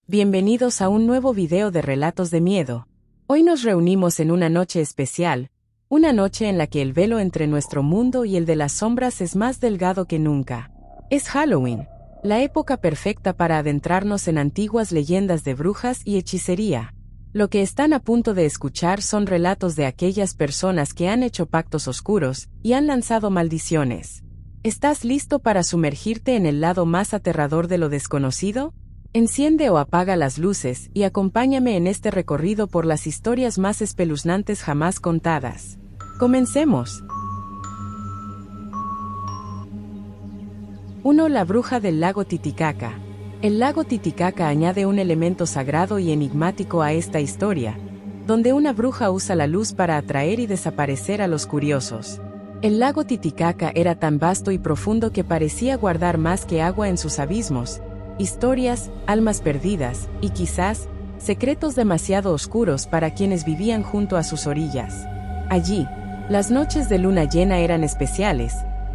Bienvenidos a un nuevo video de Relatos de Miedo. Hoy nos reunimos en una noche especial, una noche en la que el velo entre nuestro mundo y el de las sombras es más delgado que nunca. Es Halloween, la época perfecta para adentrarnos en antiguas leyendas de brujas y hechicería. Lo que están a punto de escuchar son relatos de aquellas personas que han hecho pactos oscuros y han lanzado maldiciones. ¿Estás listo para sumergirte en el lado más aterrador de lo desconocido? Enciende o apaga las luces y acompáñame en este recorrido por las historias más espeluznantes jamás contadas. ¡Comencemos! 1. La bruja del lago Titicaca. El lago Titicaca añade un elemento sagrado y enigmático a esta historia, donde una bruja usa la luz para atraer y desaparecer a los curiosos. El lago Titicaca era tan vasto y profundo que parecía guardar más que agua en sus abismos, historias, almas perdidas, y quizás, secretos demasiado oscuros para quienes vivían junto a sus orillas. Allí, las noches de luna llena eran especiales,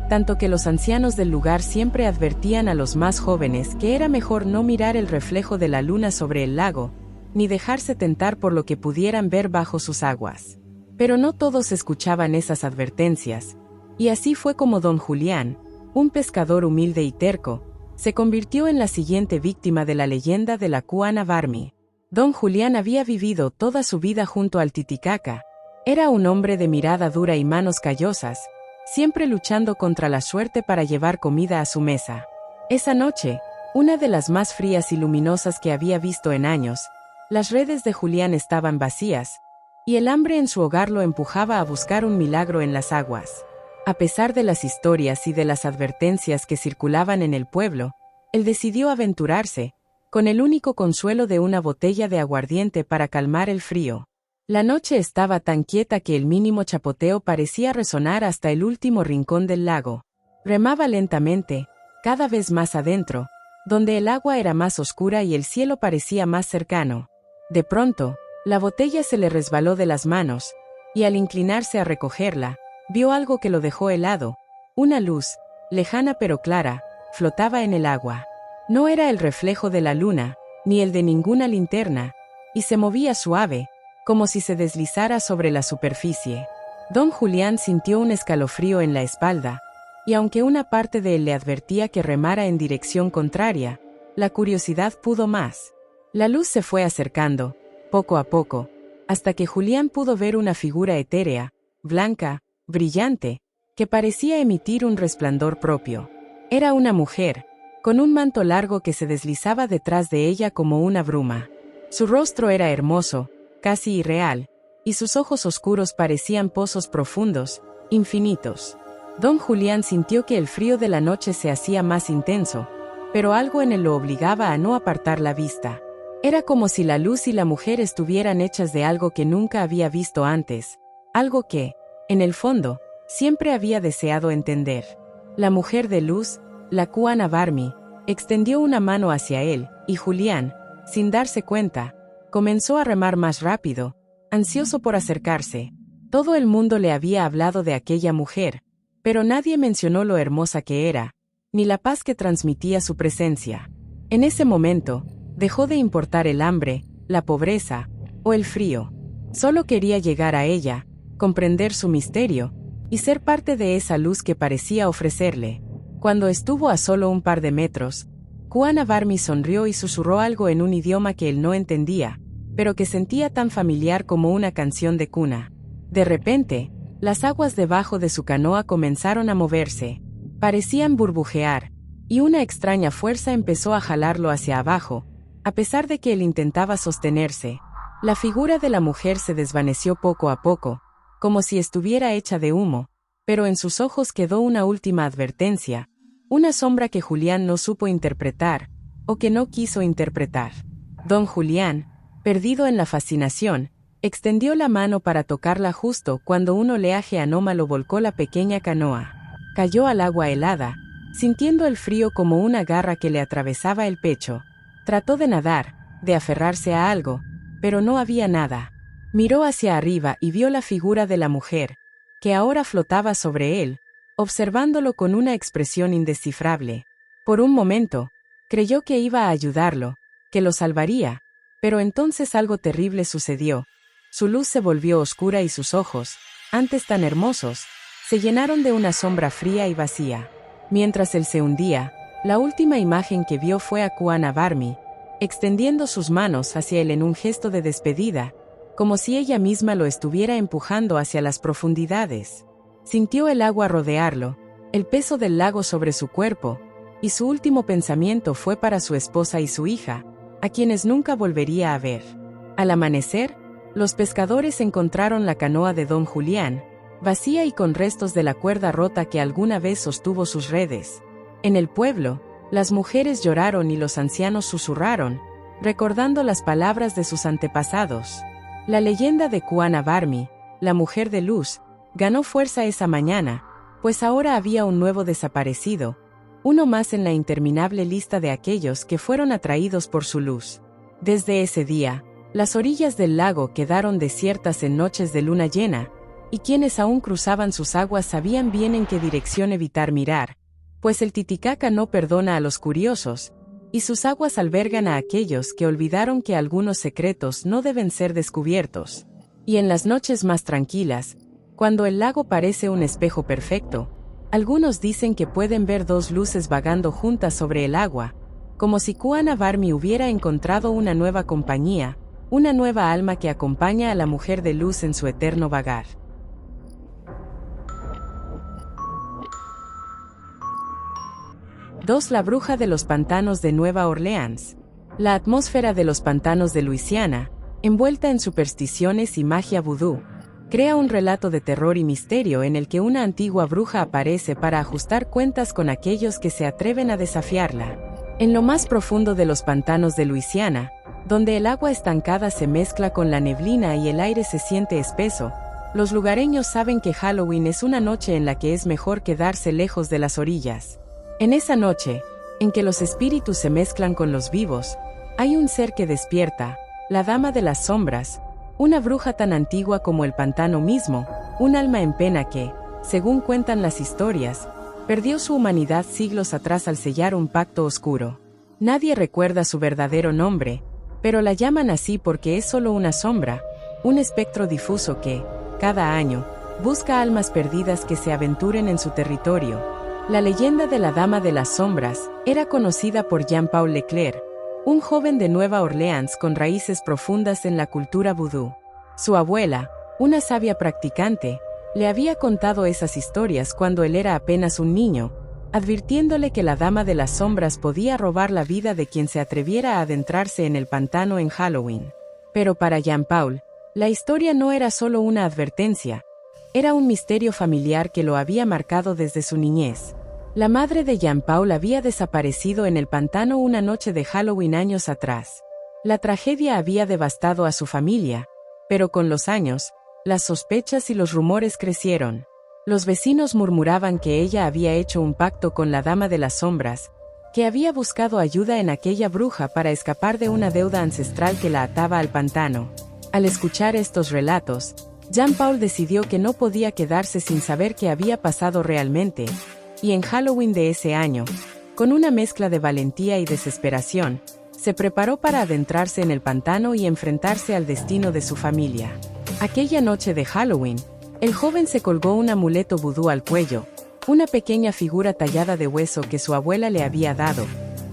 tanto que los ancianos del lugar siempre advertían a los más jóvenes que era mejor no mirar el reflejo de la luna sobre el lago, ni dejarse tentar por lo que pudieran ver bajo sus aguas. Pero no todos escuchaban esas advertencias, y así fue como don Julián, un pescador humilde y terco, se convirtió en la siguiente víctima de la leyenda de la Cuana Varmi. Don Julián había vivido toda su vida junto al Titicaca. Era un hombre de mirada dura y manos callosas, siempre luchando contra la suerte para llevar comida a su mesa. Esa noche, una de las más frías y luminosas que había visto en años, las redes de Julián estaban vacías, y el hambre en su hogar lo empujaba a buscar un milagro en las aguas. A pesar de las historias y de las advertencias que circulaban en el pueblo, él decidió aventurarse, con el único consuelo de una botella de aguardiente para calmar el frío. La noche estaba tan quieta que el mínimo chapoteo parecía resonar hasta el último rincón del lago. Remaba lentamente, cada vez más adentro, donde el agua era más oscura y el cielo parecía más cercano. De pronto, la botella se le resbaló de las manos, y al inclinarse a recogerla, vio algo que lo dejó helado. Una luz, lejana pero clara, flotaba en el agua. No era el reflejo de la luna, ni el de ninguna linterna, y se movía suave, como si se deslizara sobre la superficie. Don Julián sintió un escalofrío en la espalda, y aunque una parte de él le advertía que remara en dirección contraria, la curiosidad pudo más. La luz se fue acercando, poco a poco, hasta que Julián pudo ver una figura etérea, blanca, brillante, que parecía emitir un resplandor propio. Era una mujer, con un manto largo que se deslizaba detrás de ella como una bruma. Su rostro era hermoso, casi irreal, y sus ojos oscuros parecían pozos profundos, infinitos. Don Julián sintió que el frío de la noche se hacía más intenso, pero algo en él lo obligaba a no apartar la vista. Era como si la luz y la mujer estuvieran hechas de algo que nunca había visto antes, algo que, en el fondo, siempre había deseado entender. La mujer de luz, la Cuana Varmi, extendió una mano hacia él, y Julián, sin darse cuenta, comenzó a remar más rápido, ansioso por acercarse. Todo el mundo le había hablado de aquella mujer, pero nadie mencionó lo hermosa que era, ni la paz que transmitía su presencia. En ese momento, dejó de importar el hambre, la pobreza, o el frío. Solo quería llegar a ella, comprender su misterio, y ser parte de esa luz que parecía ofrecerle. Cuando estuvo a solo un par de metros, Cuana Varmi sonrió y susurró algo en un idioma que él no entendía, pero que sentía tan familiar como una canción de cuna. De repente, las aguas debajo de su canoa comenzaron a moverse, parecían burbujear, y una extraña fuerza empezó a jalarlo hacia abajo, a pesar de que él intentaba sostenerse. La figura de la mujer se desvaneció poco a poco, como si estuviera hecha de humo, pero en sus ojos quedó una última advertencia, una sombra que Julián no supo interpretar, o que no quiso interpretar. Don Julián, perdido en la fascinación, extendió la mano para tocarla justo cuando un oleaje anómalo volcó la pequeña canoa. Cayó al agua helada, sintiendo el frío como una garra que le atravesaba el pecho. Trató de nadar, de aferrarse a algo, pero no había nada. Miró hacia arriba y vio la figura de la mujer, que ahora flotaba sobre él, observándolo con una expresión indescifrable. Por un momento, creyó que iba a ayudarlo, que lo salvaría. Pero entonces algo terrible sucedió. Su luz se volvió oscura y sus ojos, antes tan hermosos, se llenaron de una sombra fría y vacía. Mientras él se hundía, la última imagen que vio fue a Kuana Barmi, extendiendo sus manos hacia él en un gesto de despedida, como si ella misma lo estuviera empujando hacia las profundidades. Sintió el agua rodearlo, el peso del lago sobre su cuerpo, y su último pensamiento fue para su esposa y su hija, a quienes nunca volvería a ver. Al amanecer, los pescadores encontraron la canoa de don Julián, vacía y con restos de la cuerda rota que alguna vez sostuvo sus redes. En el pueblo, las mujeres lloraron y los ancianos susurraron, recordando las palabras de sus antepasados. La leyenda de Kuana Barmi, la mujer de luz, ganó fuerza esa mañana, pues ahora había un nuevo desaparecido, uno más en la interminable lista de aquellos que fueron atraídos por su luz. Desde ese día, las orillas del lago quedaron desiertas en noches de luna llena, y quienes aún cruzaban sus aguas sabían bien en qué dirección evitar mirar, pues el Titicaca no perdona a los curiosos, y sus aguas albergan a aquellos que olvidaron que algunos secretos no deben ser descubiertos. Y en las noches más tranquilas, cuando el lago parece un espejo perfecto, algunos dicen que pueden ver dos luces vagando juntas sobre el agua, como si Kuana Barmi hubiera encontrado una nueva compañía, una nueva alma que acompaña a la mujer de luz en su eterno vagar. La bruja de los pantanos de Nueva Orleans. La atmósfera de los pantanos de Luisiana, envuelta en supersticiones y magia vudú, crea un relato de terror y misterio en el que una antigua bruja aparece para ajustar cuentas con aquellos que se atreven a desafiarla. En lo más profundo de los pantanos de Luisiana, donde el agua estancada se mezcla con la neblina y el aire se siente espeso, los lugareños saben que Halloween es una noche en la que es mejor quedarse lejos de las orillas. En esa noche, en que los espíritus se mezclan con los vivos, hay un ser que despierta, la Dama de las Sombras, una bruja tan antigua como el pantano mismo, un alma en pena que, según cuentan las historias, perdió su humanidad siglos atrás al sellar un pacto oscuro. Nadie recuerda su verdadero nombre, pero la llaman así porque es solo una sombra, un espectro difuso que, cada año, busca almas perdidas que se aventuren en su territorio. La leyenda de la Dama de las Sombras era conocida por Jean-Paul Leclerc, un joven de Nueva Orleans con raíces profundas en la cultura vudú. Su abuela, una sabia practicante, le había contado esas historias cuando él era apenas un niño, advirtiéndole que la Dama de las Sombras podía robar la vida de quien se atreviera a adentrarse en el pantano en Halloween. Pero para Jean-Paul, la historia no era solo una advertencia, era un misterio familiar que lo había marcado desde su niñez. La madre de Jean-Paul había desaparecido en el pantano una noche de Halloween años atrás. La tragedia había devastado a su familia, pero con los años, las sospechas y los rumores crecieron. Los vecinos murmuraban que ella había hecho un pacto con la Dama de las Sombras, que había buscado ayuda en aquella bruja para escapar de una deuda ancestral que la ataba al pantano. Al escuchar estos relatos, Jean-Paul decidió que no podía quedarse sin saber qué había pasado realmente, y en Halloween de ese año, con una mezcla de valentía y desesperación, se preparó para adentrarse en el pantano y enfrentarse al destino de su familia. Aquella noche de Halloween, el joven se colgó un amuleto vudú al cuello, una pequeña figura tallada de hueso que su abuela le había dado,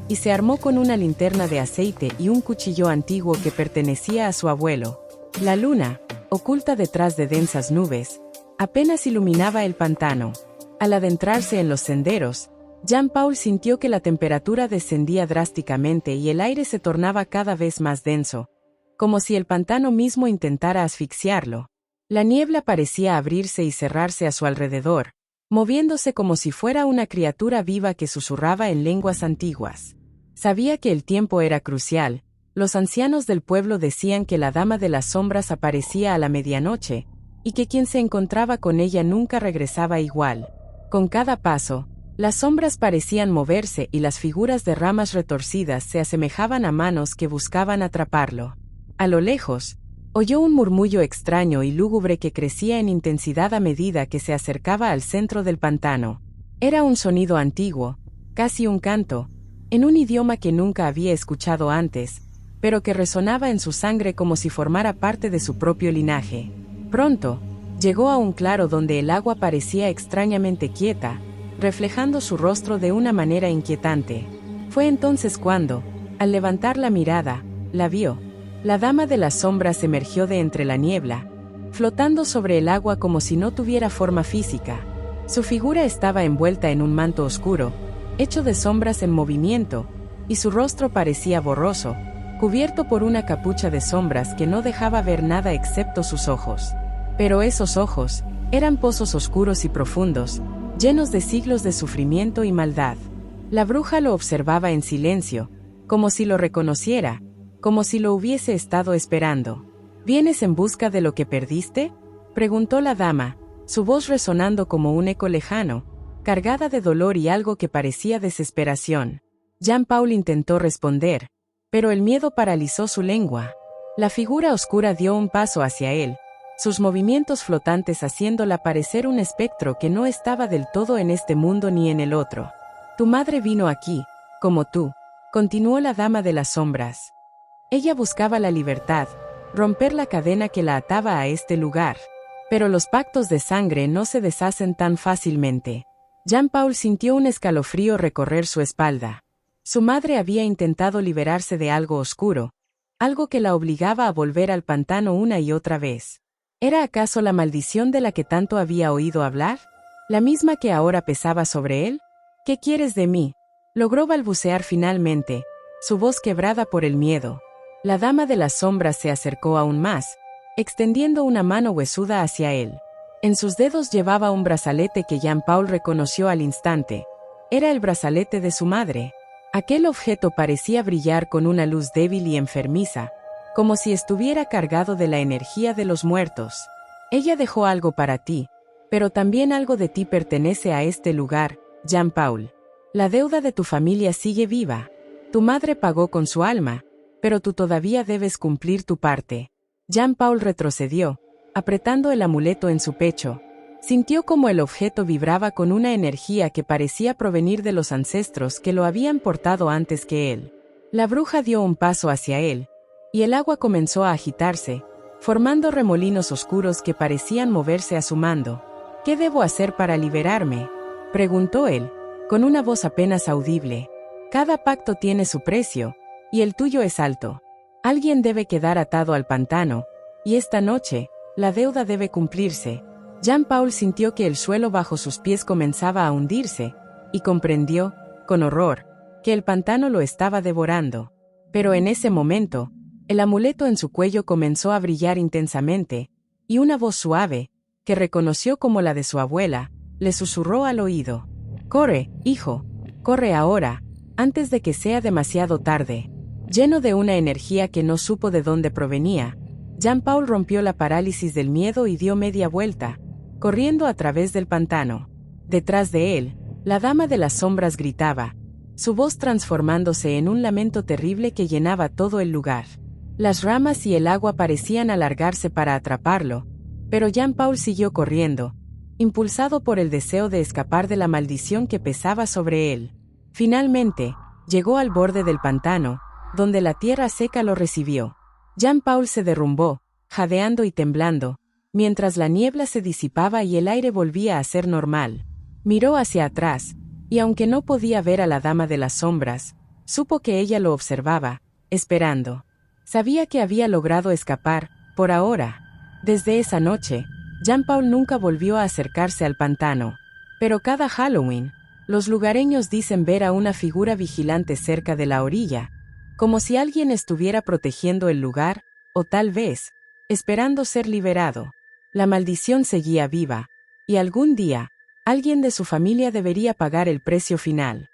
y se armó con una linterna de aceite y un cuchillo antiguo que pertenecía a su abuelo. La luna, oculta detrás de densas nubes, apenas iluminaba el pantano. Al adentrarse en los senderos, Jean-Paul sintió que la temperatura descendía drásticamente y el aire se tornaba cada vez más denso, como si el pantano mismo intentara asfixiarlo. La niebla parecía abrirse y cerrarse a su alrededor, moviéndose como si fuera una criatura viva que susurraba en lenguas antiguas. Sabía que el tiempo era crucial. Los ancianos del pueblo decían que la Dama de las Sombras aparecía a la medianoche, y que quien se encontraba con ella nunca regresaba igual. Con cada paso, las sombras parecían moverse y las figuras de ramas retorcidas se asemejaban a manos que buscaban atraparlo. A lo lejos, oyó un murmullo extraño y lúgubre que crecía en intensidad a medida que se acercaba al centro del pantano. Era un sonido antiguo, casi un canto, en un idioma que nunca había escuchado antes, pero que resonaba en su sangre como si formara parte de su propio linaje. Pronto, llegó a un claro donde el agua parecía extrañamente quieta, reflejando su rostro de una manera inquietante. Fue entonces cuando, al levantar la mirada, la vio. La dama de las sombras emergió de entre la niebla, flotando sobre el agua como si no tuviera forma física. Su figura estaba envuelta en un manto oscuro, hecho de sombras en movimiento, y su rostro parecía borroso, cubierto por una capucha de sombras que no dejaba ver nada excepto sus ojos. Pero esos ojos eran pozos oscuros y profundos, llenos de siglos de sufrimiento y maldad. La bruja lo observaba en silencio, como si lo reconociera, como si lo hubiese estado esperando. ¿Vienes en busca de lo que perdiste?, preguntó la dama, su voz resonando como un eco lejano, cargada de dolor y algo que parecía desesperación. Jean-Paul intentó responder, pero el miedo paralizó su lengua. La figura oscura dio un paso hacia él, sus movimientos flotantes haciéndola parecer un espectro que no estaba del todo en este mundo ni en el otro. Tu madre vino aquí, como tú, continuó la dama de las sombras. Ella buscaba la libertad, romper la cadena que la ataba a este lugar. Pero los pactos de sangre no se deshacen tan fácilmente. Jean-Paul sintió un escalofrío recorrer su espalda. Su madre había intentado liberarse de algo oscuro, algo que la obligaba a volver al pantano una y otra vez. ¿Era acaso la maldición de la que tanto había oído hablar? ¿La misma que ahora pesaba sobre él? ¿Qué quieres de mí?, logró balbucear finalmente, su voz quebrada por el miedo. La dama de las sombras se acercó aún más, extendiendo una mano huesuda hacia él. En sus dedos llevaba un brazalete que Jean-Paul reconoció al instante. Era el brazalete de su madre. Aquel objeto parecía brillar con una luz débil y enfermiza, como si estuviera cargado de la energía de los muertos. Ella dejó algo para ti, pero también algo de ti pertenece a este lugar, Jean-Paul. La deuda de tu familia sigue viva. Tu madre pagó con su alma, pero tú todavía debes cumplir tu parte. Jean-Paul retrocedió, apretando el amuleto en su pecho. Sintió como el objeto vibraba con una energía que parecía provenir de los ancestros que lo habían portado antes que él. La bruja dio un paso hacia él, y el agua comenzó a agitarse, formando remolinos oscuros que parecían moverse a su mando. ¿Qué debo hacer para liberarme?, preguntó él, con una voz apenas audible. Cada pacto tiene su precio, y el tuyo es alto. Alguien debe quedar atado al pantano, y esta noche, la deuda debe cumplirse. Jean-Paul sintió que el suelo bajo sus pies comenzaba a hundirse, y comprendió, con horror, que el pantano lo estaba devorando. Pero en ese momento, el amuleto en su cuello comenzó a brillar intensamente, y una voz suave, que reconoció como la de su abuela, le susurró al oído. «Corre, hijo, corre ahora, antes de que sea demasiado tarde». Lleno de una energía que no supo de dónde provenía, Jean-Paul rompió la parálisis del miedo y dio media vuelta, corriendo a través del pantano. Detrás de él, la dama de las sombras gritaba, su voz transformándose en un lamento terrible que llenaba todo el lugar. Las ramas y el agua parecían alargarse para atraparlo, pero Jean-Paul siguió corriendo, impulsado por el deseo de escapar de la maldición que pesaba sobre él. Finalmente, llegó al borde del pantano, donde la tierra seca lo recibió. Jean-Paul se derrumbó, jadeando y temblando, mientras la niebla se disipaba y el aire volvía a ser normal. Miró hacia atrás, y aunque no podía ver a la dama de las sombras, supo que ella lo observaba, esperando. Sabía que había logrado escapar, por ahora. Desde esa noche, Jean-Paul nunca volvió a acercarse al pantano. Pero cada Halloween, los lugareños dicen ver a una figura vigilante cerca de la orilla, como si alguien estuviera protegiendo el lugar, o tal vez, esperando ser liberado. La maldición seguía viva, y algún día, alguien de su familia debería pagar el precio final.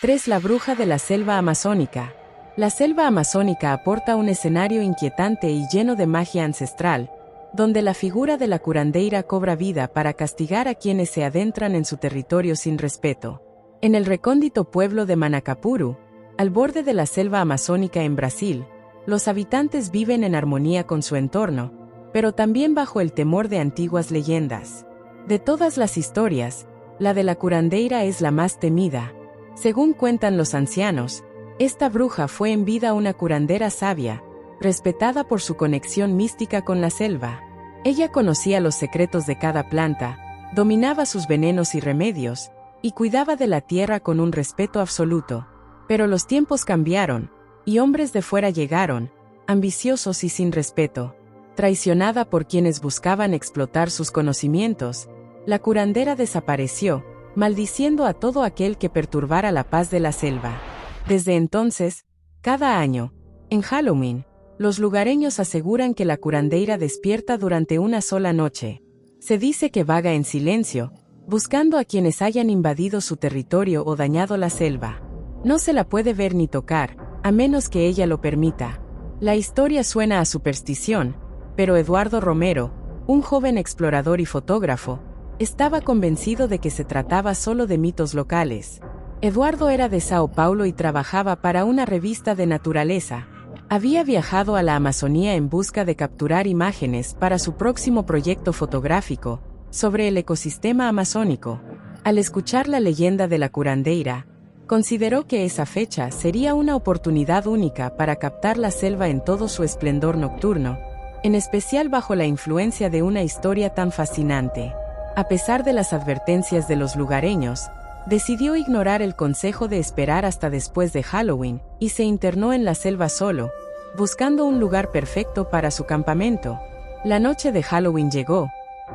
3. La bruja de la selva amazónica. La selva amazónica aporta un escenario inquietante y lleno de magia ancestral, donde la figura de la curandeira cobra vida para castigar a quienes se adentran en su territorio sin respeto. En el recóndito pueblo de Manacapuru, al borde de la selva amazónica en Brasil, los habitantes viven en armonía con su entorno, pero también bajo el temor de antiguas leyendas. De todas las historias, La de la curandeira es la más temida. Según cuentan los ancianos, esta bruja fue en vida una curandera sabia, respetada por su conexión mística con la selva. Ella conocía los secretos de cada planta, dominaba sus venenos y remedios, y cuidaba de la tierra con un respeto absoluto. Pero los tiempos cambiaron, y hombres de fuera llegaron, ambiciosos y sin respeto. Traicionada por quienes buscaban explotar sus conocimientos, la curandera desapareció, maldiciendo a todo aquel que perturbara la paz de la selva. Desde entonces, cada año, en Halloween, los lugareños aseguran que la curandeira despierta durante una sola noche. Se dice que vaga en silencio, buscando a quienes hayan invadido su territorio o dañado la selva. No se la puede ver ni tocar, a menos que ella lo permita. La historia suena a superstición, pero Eduardo Romero, un joven explorador y fotógrafo, estaba convencido de que se trataba solo de mitos locales. Eduardo era de Sao Paulo y trabajaba para una revista de naturaleza. Había viajado a la Amazonía en busca de capturar imágenes para su próximo proyecto fotográfico sobre el ecosistema amazónico. Al escuchar la leyenda de la curandeira, consideró que esa fecha sería una oportunidad única para captar la selva en todo su esplendor nocturno, en especial bajo la influencia de una historia tan fascinante. A pesar de las advertencias de los lugareños, decidió ignorar el consejo de esperar hasta después de Halloween y se internó en la selva solo, buscando un lugar perfecto para su campamento. La noche de Halloween llegó,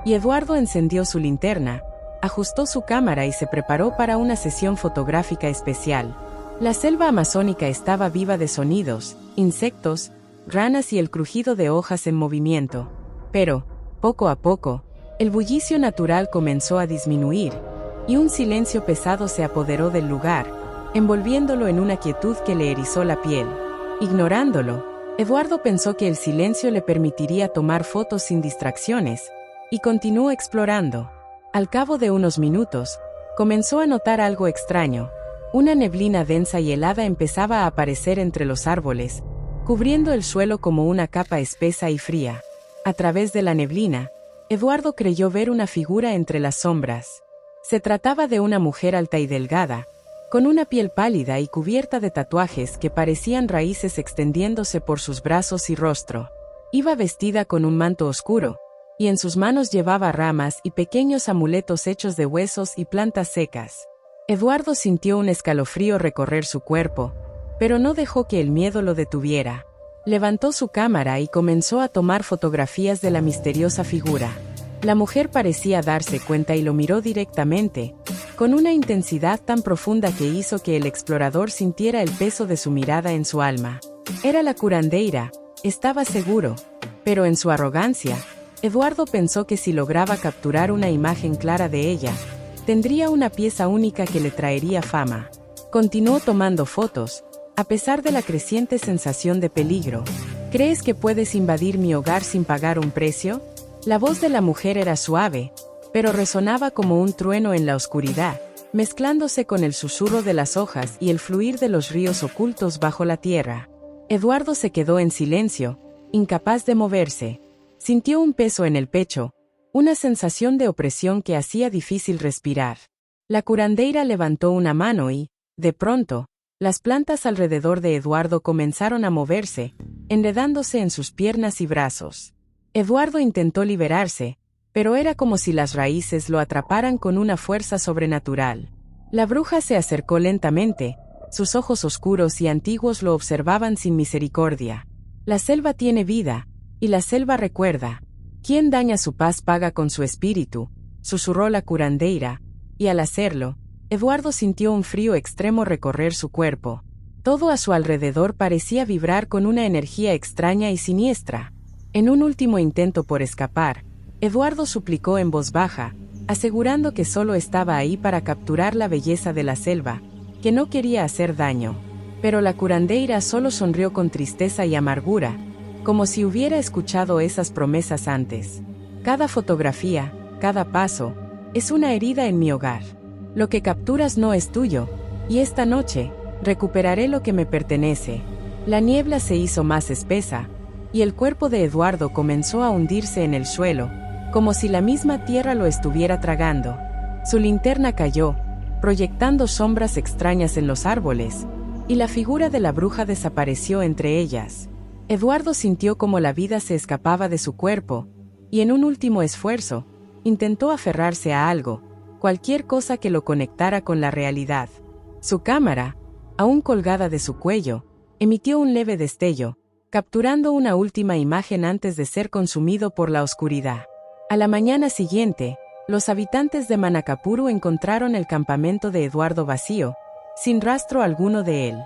y Eduardo encendió su linterna, ajustó su cámara y se preparó para una sesión fotográfica especial. La selva amazónica estaba viva de sonidos, insectos, ranas y el crujido de hojas en movimiento. Pero, poco a poco, el bullicio natural comenzó a disminuir, y un silencio pesado se apoderó del lugar, envolviéndolo en una quietud que le erizó la piel. Ignorándolo, Eduardo pensó que el silencio le permitiría tomar fotos sin distracciones, y continuó explorando. Al cabo de unos minutos, comenzó a notar algo extraño. Una neblina densa y helada empezaba a aparecer entre los árboles, cubriendo el suelo como una capa espesa y fría. A través de la neblina, Eduardo creyó ver una figura entre las sombras. Se trataba de una mujer alta y delgada, con una piel pálida y cubierta de tatuajes que parecían raíces extendiéndose por sus brazos y rostro. Iba vestida con un manto oscuro, y en sus manos llevaba ramas y pequeños amuletos hechos de huesos y plantas secas. Eduardo sintió un escalofrío recorrer su cuerpo, pero no dejó que el miedo lo detuviera. Levantó su cámara y comenzó a tomar fotografías de la misteriosa figura. La mujer parecía darse cuenta y lo miró directamente, con una intensidad tan profunda que hizo que el explorador sintiera el peso de su mirada en su alma. Era la curandeira, estaba seguro, pero en su arrogancia, Eduardo pensó que si lograba capturar una imagen clara de ella, tendría una pieza única que le traería fama. Continuó tomando fotos, a pesar de la creciente sensación de peligro. ¿Crees que puedes invadir mi hogar sin pagar un precio? La voz de la mujer era suave, pero resonaba como un trueno en la oscuridad, mezclándose con el susurro de las hojas y el fluir de los ríos ocultos bajo la tierra. Eduardo se quedó en silencio, incapaz de moverse. Sintió un peso en el pecho, una sensación de opresión que hacía difícil respirar. La curandeira levantó una mano y, de pronto, las plantas alrededor de Eduardo comenzaron a moverse, enredándose en sus piernas y brazos. Eduardo intentó liberarse, pero era como si las raíces lo atraparan con una fuerza sobrenatural. La bruja se acercó lentamente, sus ojos oscuros y antiguos lo observaban sin misericordia. La selva tiene vida, y la selva recuerda. Quien daña su paz paga con su espíritu, susurró la curandeira, y al hacerlo, Eduardo sintió un frío extremo recorrer su cuerpo. Todo a su alrededor parecía vibrar con una energía extraña y siniestra. En un último intento por escapar, Eduardo suplicó en voz baja, asegurando que solo estaba ahí para capturar la belleza de la selva, que no quería hacer daño. Pero la curandeira solo sonrió con tristeza y amargura, como si hubiera escuchado esas promesas antes. Cada fotografía, cada paso, es una herida en mi hogar. Lo que capturas no es tuyo, y esta noche, recuperaré lo que me pertenece. La niebla se hizo más espesa, y el cuerpo de Eduardo comenzó a hundirse en el suelo, como si la misma tierra lo estuviera tragando. Su linterna cayó, proyectando sombras extrañas en los árboles, y la figura de la bruja desapareció entre ellas. Eduardo sintió como la vida se escapaba de su cuerpo, y en un último esfuerzo, intentó aferrarse a algo, cualquier cosa que lo conectara con la realidad. Su cámara, aún colgada de su cuello, emitió un leve destello, capturando una última imagen antes de ser consumido por la oscuridad. A la mañana siguiente, los habitantes de Manacapuru encontraron el campamento de Eduardo vacío, sin rastro alguno de él.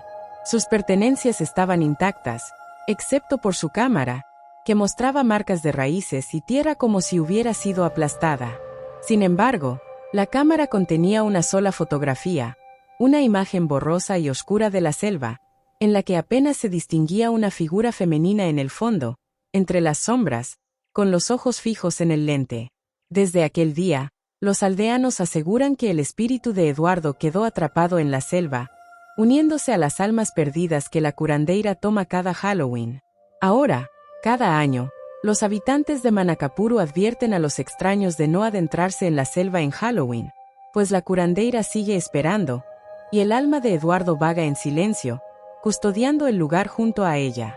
Sus pertenencias estaban intactas, excepto por su cámara, que mostraba marcas de raíces y tierra como si hubiera sido aplastada. Sin embargo, la cámara contenía una sola fotografía, una imagen borrosa y oscura de la selva, en la que apenas se distinguía una figura femenina en el fondo, entre las sombras, con los ojos fijos en el lente. Desde aquel día, los aldeanos aseguran que el espíritu de Eduardo quedó atrapado en la selva, uniéndose a las almas perdidas que la curandeira toma cada Halloween. Ahora, cada año, los habitantes de Manacapuru advierten a los extraños de no adentrarse en la selva en Halloween, pues la curandeira sigue esperando, y el alma de Eduardo vaga en silencio, custodiando el lugar junto a ella.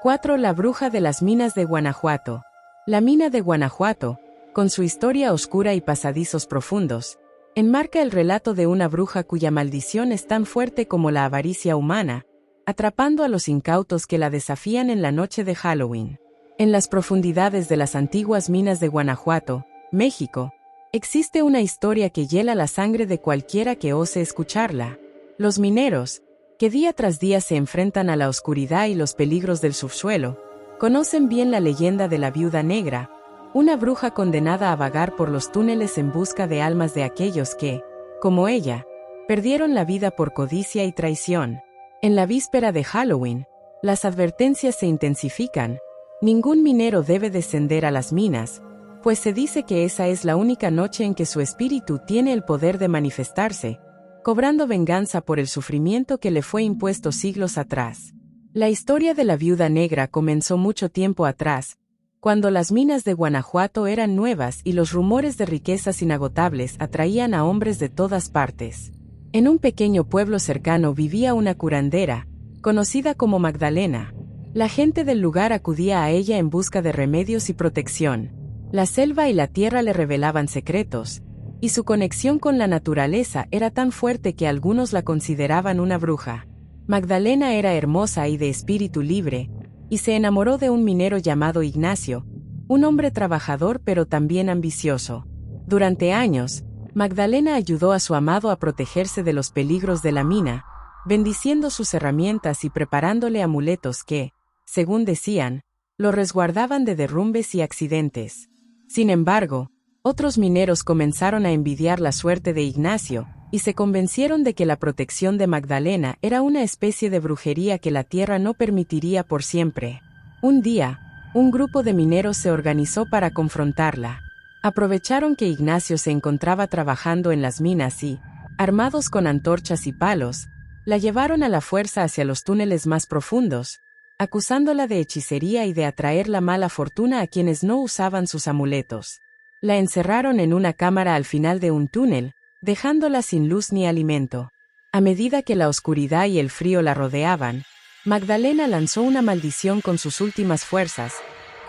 4. La bruja de las minas de Guanajuato. La mina de Guanajuato, con su historia oscura y pasadizos profundos, enmarca el relato de una bruja cuya maldición es tan fuerte como la avaricia humana, atrapando a los incautos que la desafían en la noche de Halloween. En las profundidades de las antiguas minas de Guanajuato, México, existe una historia que hiela la sangre de cualquiera que ose escucharla. Los mineros, que día tras día se enfrentan a la oscuridad y los peligros del subsuelo, conocen bien la leyenda de la Viuda Negra, una bruja condenada a vagar por los túneles en busca de almas de aquellos que, como ella, perdieron la vida por codicia y traición. En la víspera de Halloween, las advertencias se intensifican. Ningún minero debe descender a las minas, pues se dice que esa es la única noche en que su espíritu tiene el poder de manifestarse, cobrando venganza por el sufrimiento que le fue impuesto siglos atrás. La historia de la Viuda Negra comenzó mucho tiempo atrás, cuando las minas de Guanajuato eran nuevas y los rumores de riquezas inagotables atraían a hombres de todas partes. En un pequeño pueblo cercano vivía una curandera, conocida como Magdalena. La gente del lugar acudía a ella en busca de remedios y protección. La selva y la tierra le revelaban secretos, y su conexión con la naturaleza era tan fuerte que algunos la consideraban una bruja. Magdalena era hermosa y de espíritu libre, y se enamoró de un minero llamado Ignacio, un hombre trabajador pero también ambicioso. Durante años, Magdalena ayudó a su amado a protegerse de los peligros de la mina, bendiciendo sus herramientas y preparándole amuletos que, según decían, lo resguardaban de derrumbes y accidentes. Sin embargo, otros mineros comenzaron a envidiar la suerte de Ignacio, y se convencieron de que la protección de Magdalena era una especie de brujería que la tierra no permitiría por siempre. Un día, un grupo de mineros se organizó para confrontarla. Aprovecharon que Ignacio se encontraba trabajando en las minas y, armados con antorchas y palos, la llevaron a la fuerza hacia los túneles más profundos, acusándola de hechicería y de atraer la mala fortuna a quienes no usaban sus amuletos. La encerraron en una cámara al final de un túnel, dejándola sin luz ni alimento. A medida que la oscuridad y el frío la rodeaban, Magdalena lanzó una maldición con sus últimas fuerzas,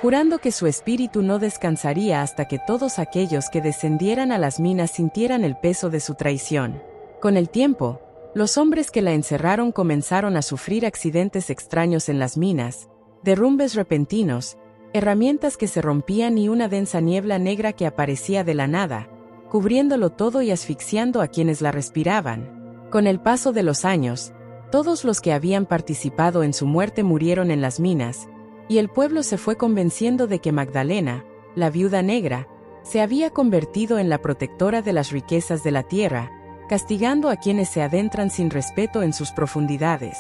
jurando que su espíritu no descansaría hasta que todos aquellos que descendieran a las minas sintieran el peso de su traición. Con el tiempo, los hombres que la encerraron comenzaron a sufrir accidentes extraños en las minas, derrumbes repentinos, herramientas que se rompían y una densa niebla negra que aparecía de la nada, cubriéndolo todo y asfixiando a quienes la respiraban. Con el paso de los años, todos los que habían participado en su muerte murieron en las minas, y el pueblo se fue convenciendo de que Magdalena, la Viuda Negra, se había convertido en la protectora de las riquezas de la tierra, castigando a quienes se adentran sin respeto en sus profundidades.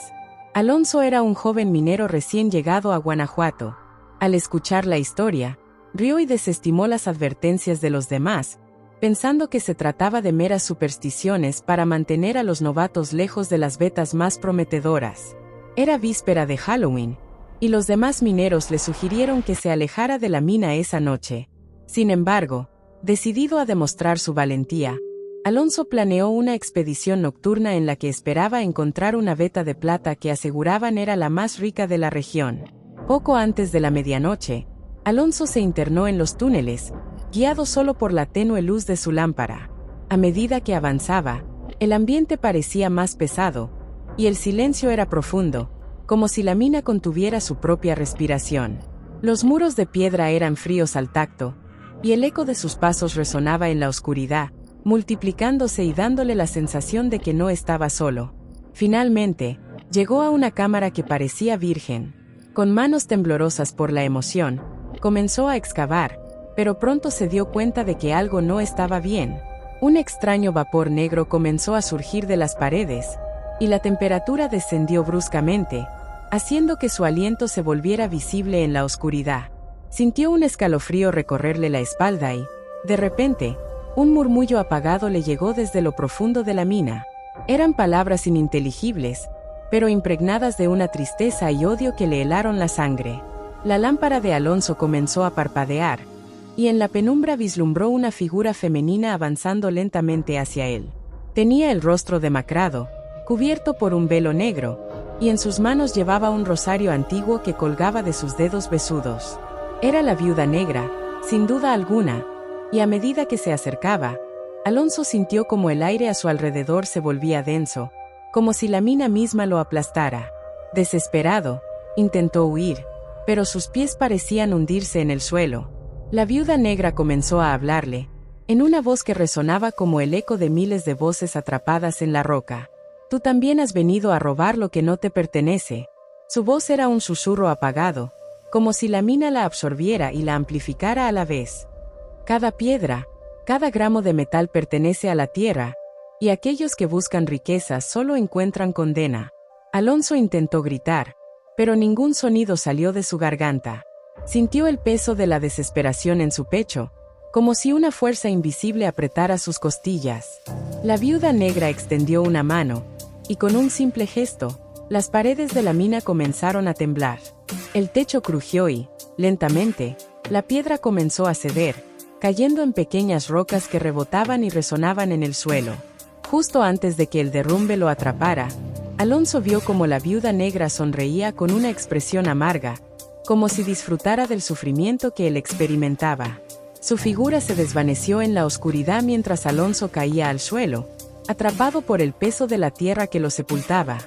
Alonso era un joven minero recién llegado a Guanajuato. Al escuchar la historia, rió y desestimó las advertencias de los demás, pensando que se trataba de meras supersticiones para mantener a los novatos lejos de las vetas más prometedoras. Era víspera de Halloween, y los demás mineros le sugirieron que se alejara de la mina esa noche. Sin embargo, decidido a demostrar su valentía, Alonso planeó una expedición nocturna en la que esperaba encontrar una veta de plata que aseguraban era la más rica de la región. Poco antes de la medianoche, Alonso se internó en los túneles, guiado solo por la tenue luz de su lámpara. A medida que avanzaba, el ambiente parecía más pesado, y el silencio era profundo, como si la mina contuviera su propia respiración. Los muros de piedra eran fríos al tacto, y el eco de sus pasos resonaba en la oscuridad, multiplicándose y dándole la sensación de que no estaba solo. Finalmente, llegó a una cámara que parecía virgen. Con manos temblorosas por la emoción, comenzó a excavar, pero pronto se dio cuenta de que algo no estaba bien. Un extraño vapor negro comenzó a surgir de las paredes, y la temperatura descendió bruscamente, haciendo que su aliento se volviera visible en la oscuridad. Sintió un escalofrío recorrerle la espalda y, de repente, un murmullo apagado le llegó desde lo profundo de la mina. Eran palabras ininteligibles, pero impregnadas de una tristeza y odio que le helaron la sangre. La lámpara de Alonso comenzó a parpadear, y en la penumbra vislumbró una figura femenina avanzando lentamente hacia él. Tenía el rostro demacrado, cubierto por un velo negro, y en sus manos llevaba un rosario antiguo que colgaba de sus dedos besudos. Era la Viuda Negra, sin duda alguna, y a medida que se acercaba, Alonso sintió como el aire a su alrededor se volvía denso, como si la mina misma lo aplastara. Desesperado, intentó huir, pero sus pies parecían hundirse en el suelo. La Viuda Negra comenzó a hablarle, en una voz que resonaba como el eco de miles de voces atrapadas en la roca. Tú también has venido a robar lo que no te pertenece. Su voz era un susurro apagado, como si la mina la absorbiera y la amplificara a la vez. Cada piedra, cada gramo de metal pertenece a la tierra, y aquellos que buscan riquezas solo encuentran condena. Alonso intentó gritar, pero ningún sonido salió de su garganta. Sintió el peso de la desesperación en su pecho, como si una fuerza invisible apretara sus costillas. La Viuda Negra extendió una mano, y con un simple gesto, las paredes de la mina comenzaron a temblar. El techo crujió y, lentamente, la piedra comenzó a ceder, cayendo en pequeñas rocas que rebotaban y resonaban en el suelo. Justo antes de que el derrumbe lo atrapara, Alonso vio cómo la Viuda Negra sonreía con una expresión amarga, como si disfrutara del sufrimiento que él experimentaba. Su figura se desvaneció en la oscuridad mientras Alonso caía al suelo, atrapado por el peso de la tierra que lo sepultaba.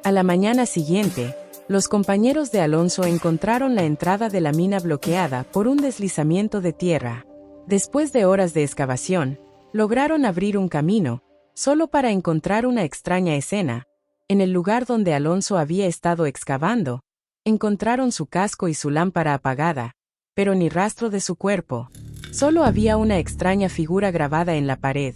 A la mañana siguiente, los compañeros de Alonso encontraron la entrada de la mina bloqueada por un deslizamiento de tierra. Después de horas de excavación, lograron abrir un camino, solo para encontrar una extraña escena. En el lugar donde Alonso había estado excavando, encontraron su casco y su lámpara apagada, pero ni rastro de su cuerpo. Solo había una extraña figura grabada en la pared,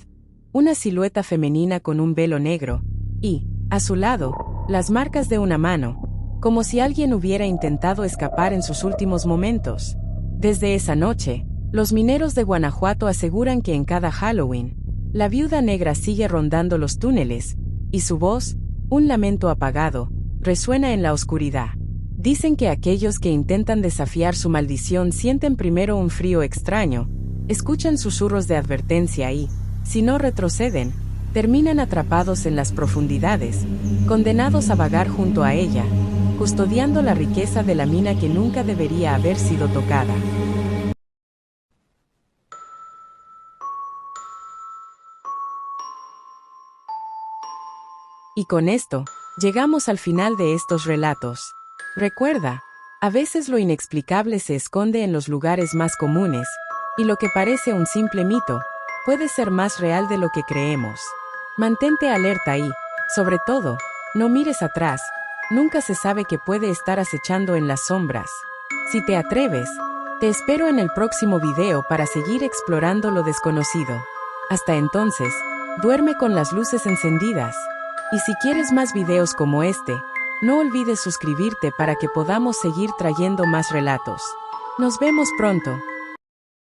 una silueta femenina con un velo negro, y, a su lado, las marcas de una mano, como si alguien hubiera intentado escapar en sus últimos momentos. Desde esa noche, los mineros de Guanajuato aseguran que en cada Halloween, la Viuda Negra sigue rondando los túneles, y su voz, un lamento apagado, resuena en la oscuridad. Dicen que aquellos que intentan desafiar su maldición sienten primero un frío extraño, escuchan susurros de advertencia y, si no retroceden, terminan atrapados en las profundidades, condenados a vagar junto a ella, custodiando la riqueza de la mina que nunca debería haber sido tocada. Y con esto, llegamos al final de estos relatos. Recuerda, a veces lo inexplicable se esconde en los lugares más comunes, y lo que parece un simple mito, puede ser más real de lo que creemos. Mantente alerta y, sobre todo, no mires atrás, nunca se sabe qué puede estar acechando en las sombras. Si te atreves, te espero en el próximo video para seguir explorando lo desconocido. Hasta entonces, duerme con las luces encendidas. Y si quieres más videos como este, no olvides suscribirte para que podamos seguir trayendo más relatos. Nos vemos pronto.